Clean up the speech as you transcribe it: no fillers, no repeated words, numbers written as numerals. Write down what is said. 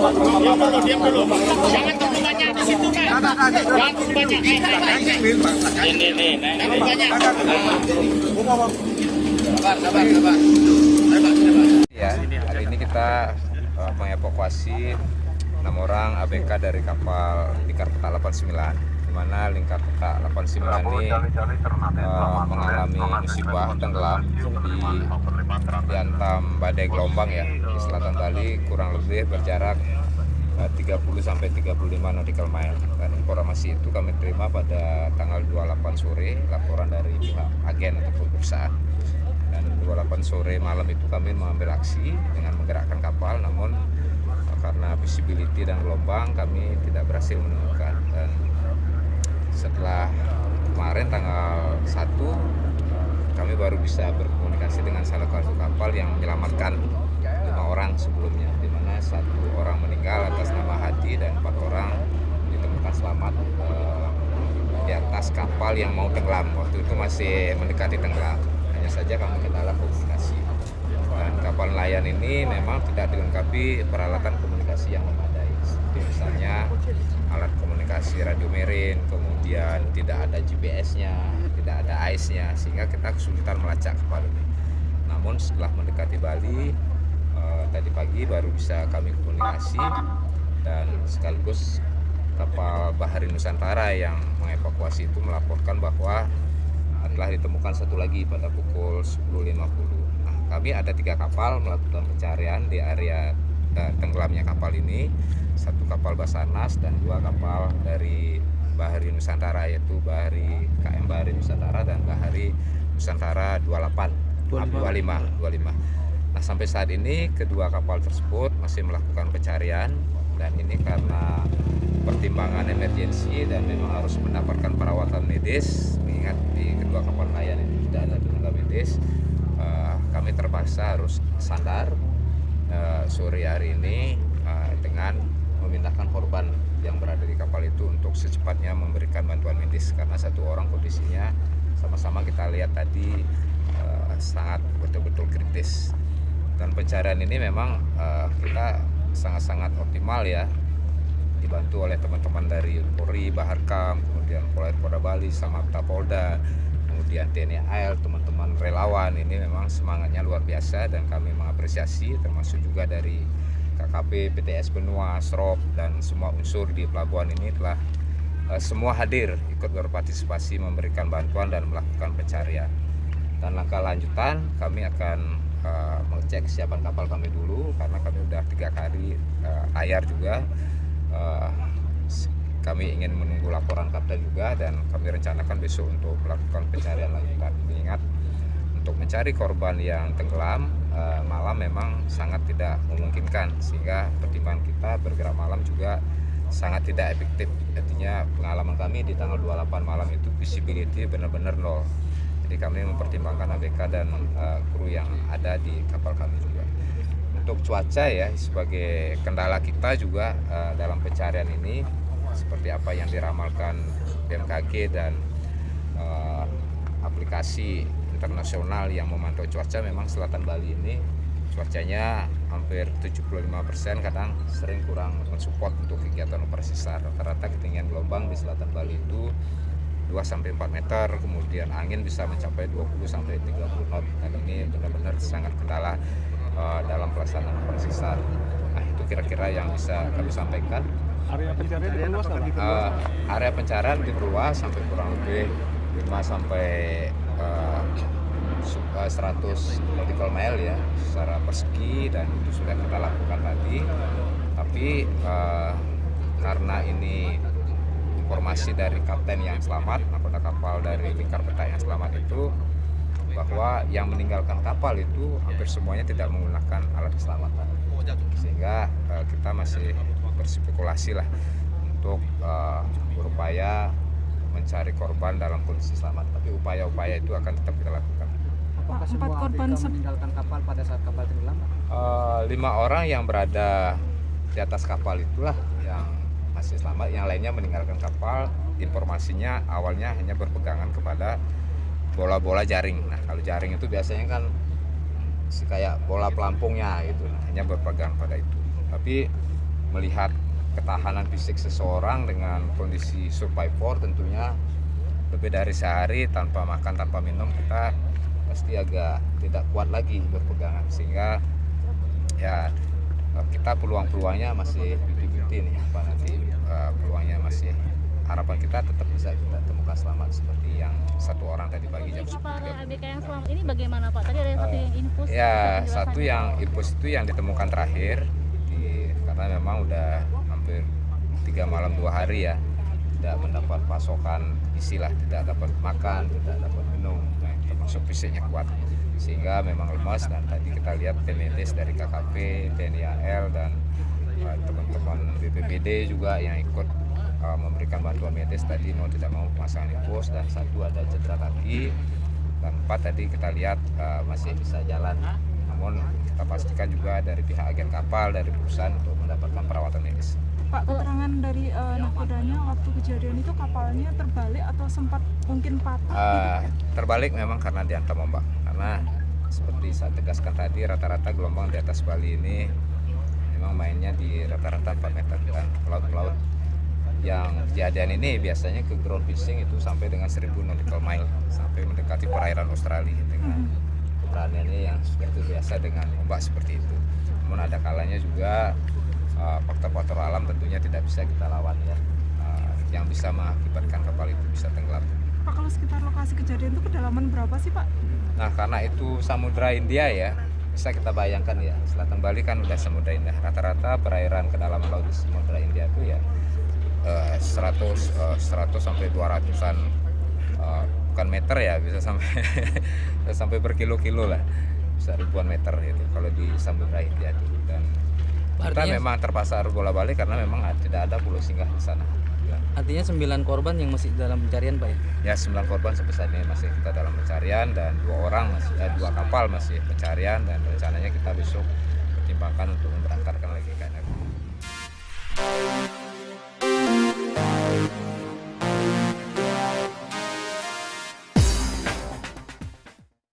Diam dulu. Jangan terlalu banyak di situ, Pak. Jangan terlalu banyak. Ini. Terlalu banyak. Sabar. Ya, hari ini kita mengevakuasi 6 orang ABK dari kapal Lingkar Peta 89, di mana Lingkar Peta 89 ini mengalami musibah tenggelam dihantam badai gelombang ya di selatan Bali, kurang lebih berjarak 30 sampai 35 nautical mile. Dan informasi itu kami terima pada tanggal 28 sore, laporan dari pihak agen ataupun perusahaan. Dan 28 sore malam itu kami mengambil aksi dengan menggerakkan kapal, namun karena visibility dan gelombang kami tidak berhasil menemukan. Dan setelah kemarin tanggal 1 kami baru bisa berkomunikasi dengan salah satu kapal yang menyelamatkan 5 orang sebelumnya, di mana 1 orang meninggal atas nama Hadi dan 4 orang ditemukan selamat di atas kapal yang mau tenggelam. Waktu itu masih mendekati tenggelam, hanya saja kami kendala komunikasi. Dan kapal nelayan ini memang tidak dilengkapi peralatan komunikasi yang memadai, seperti misalnya alat komunikasi radio marine, kemudian tidak ada GPS-nya, tidak ada AIS-nya, sehingga kita kesulitan melacak kapal ini. Namun setelah mendekati Bali, tadi pagi baru bisa kami komunikasi, dan sekaligus kapal Bahari Nusantara yang mengevakuasi itu melaporkan bahwa telah ditemukan satu lagi pada pukul 10.50. Kami ada 3 kapal melakukan pencarian di area tenggelamnya kapal ini, 1 kapal Basarnas dan 2 kapal dari Bahari Nusantara, yaitu KM Bahari Nusantara dan Bahari Nusantara 25. Nah, sampai saat ini kedua kapal tersebut masih melakukan pencarian, dan ini karena pertimbangan emergensi dan memang harus mendapatkan perawatan medis, mengingat di kedua kapal nelayan ini tidak ada tenaga medis. Kami terpaksa harus sandar sore hari ini dengan memindahkan korban yang berada di kapal itu untuk secepatnya memberikan bantuan medis, karena 1 orang kondisinya sama-sama kita lihat tadi sangat betul-betul kritis. Dan pencarian ini memang kita sangat-sangat optimal ya, dibantu oleh teman-teman dari Polri, Baharkam, kemudian Polda Bali, sama Polda, kemudian TNI AL, teman-teman relawan. Ini memang semangatnya luar biasa dan kami mengapresiasi, termasuk juga dari KKP, PTS Benua, SROP, dan semua unsur di pelabuhan ini telah semua hadir ikut berpartisipasi memberikan bantuan dan melakukan pencarian. Dan langkah lanjutan kami akan mengecek kesiapan kapal kami dulu, karena kami sudah 3 kali layar juga. Kami ingin menunggu laporan kapten juga, dan kami rencanakan besok untuk melakukan pencarian lanjutan. Mengingat untuk mencari korban yang tenggelam malam memang sangat tidak memungkinkan, sehingga pertimbangan kita bergerak malam juga sangat tidak efektif. Artinya pengalaman kami di tanggal 28 malam itu visibility benar-benar nol. Jadi kami mempertimbangkan ABK dan kru yang ada di kapal kami juga. Untuk cuaca ya, sebagai kendala kita juga dalam pencarian ini, seperti apa yang diramalkan BMKG dan aplikasi internasional yang memantau cuaca, memang selatan Bali ini cuacanya hampir 75% kadang sering kurang mensupport untuk kegiatan operasi SAR. Rata-rata ketinggian gelombang di selatan Bali itu 2-4 meter, kemudian angin bisa mencapai 20-30 knot, dan ini benar-benar sangat kendala dalam pelaksanaan operasi SAR. Nah, itu kira-kira yang bisa kami sampaikan. Area pencarian diperluas nggak, Pak? Area pencarian diperluas sampai kurang lebih 5-100 nautical mile ya secara persegi, dan itu sudah kita lakukan tadi. Tapi karena ini informasi dari kapten yang selamat, nakoda kapal dari Lingkar Peta yang selamat itu, bahwa yang meninggalkan kapal itu hampir semuanya tidak menggunakan alat keselamatan, sehingga kita masih berspekulasi lah untuk berupaya mencari korban dalam kondisi selamat. Tapi upaya-upaya itu akan tetap kita lakukan. Apakah semua korban meninggalkan kapal pada saat kapal tenggelam? 5 orang yang berada di atas kapal itulah yang masih selamat, yang lainnya meninggalkan kapal. Informasinya awalnya hanya berpegangan kepada bola-bola jaring. Nah, kalau jaring itu biasanya kan kayak bola pelampungnya gitu, hanya berpegang pada itu. Tapi melihat ketahanan fisik seseorang dengan kondisi survivor tentunya lebih dari sehari tanpa makan tanpa minum, kita pasti agak tidak kuat lagi berpegangan, sehingga ya kita peluangnya masih 50-50 nih Pak, nanti peluangnya masih, harapan kita tetap bisa kita temukan selamat seperti yang satu orang tadi pagi jam 10.30. Para ABK yang selamat ini bagaimana Pak? Tadi ada satu yang infus. Ya, satu yang infus itu yang ditemukan terakhir karena memang udah hampir 3 malam 2 hari ya tidak mendapat pasokan isi lah, tidak dapat makan, tidak dapat minum, termasuk fisiknya kuat, sehingga memang lemas. Dan tadi kita lihat tim medis dari KKP, TNI AL dan teman-teman BPBD juga yang ikut memberikan bantuan medis tadi mau tidak mau memasang infus, dan satu ada cedera kaki, dan 4 tadi kita lihat masih bisa jalan, namun kita pastikan juga dari pihak agen kapal, dari perusahaan untuk mendapatkan perawatan medis. Pak, keterangan dari nakodanya waktu kejadian itu kapalnya terbalik atau sempat mungkin patah? Terbalik memang karena dihantam ombak, karena seperti saya tegaskan tadi, rata-rata gelombang di atas Bali ini memang mainnya di rata-rata 4 meter, dan pelaut-pelaut yang kejadian ini biasanya ke ground fishing itu sampai dengan 1000 nautical mile, sampai mendekati perairan Australia dengan keberaniannya yang sudah biasa dengan ombak seperti itu. Namun ada kalanya juga faktor-faktor alam tentunya tidak bisa kita lawan ya, yang bisa mengakibatkan kapal itu bisa tenggelam. Pak, kalau sekitar lokasi kejadian itu kedalaman berapa sih Pak? Nah, karena itu Samudra India ya, bisa kita bayangkan ya, selatan Bali kan udah Samudra India, rata-rata perairan kedalaman laut di Samudra India itu ya 100 sampai 200-an bukan meter ya, bisa sampai sampai berkilo-kilo lah, bisa ribuan meter itu kalau di Samudra India itu. Dan kita memang terpaksa harus bolak-balik karena memang tidak ada pulau singgah di sana. Artinya 9 korban yang masih dalam pencarian Pak ya? Ya, 9 korban sampai saat ini masih kita dalam pencarian, dan 2 orang masih 2 kapal masih pencarian, dan rencananya kita besok pertimbangkan untuk memberangkatkan lagi KNF.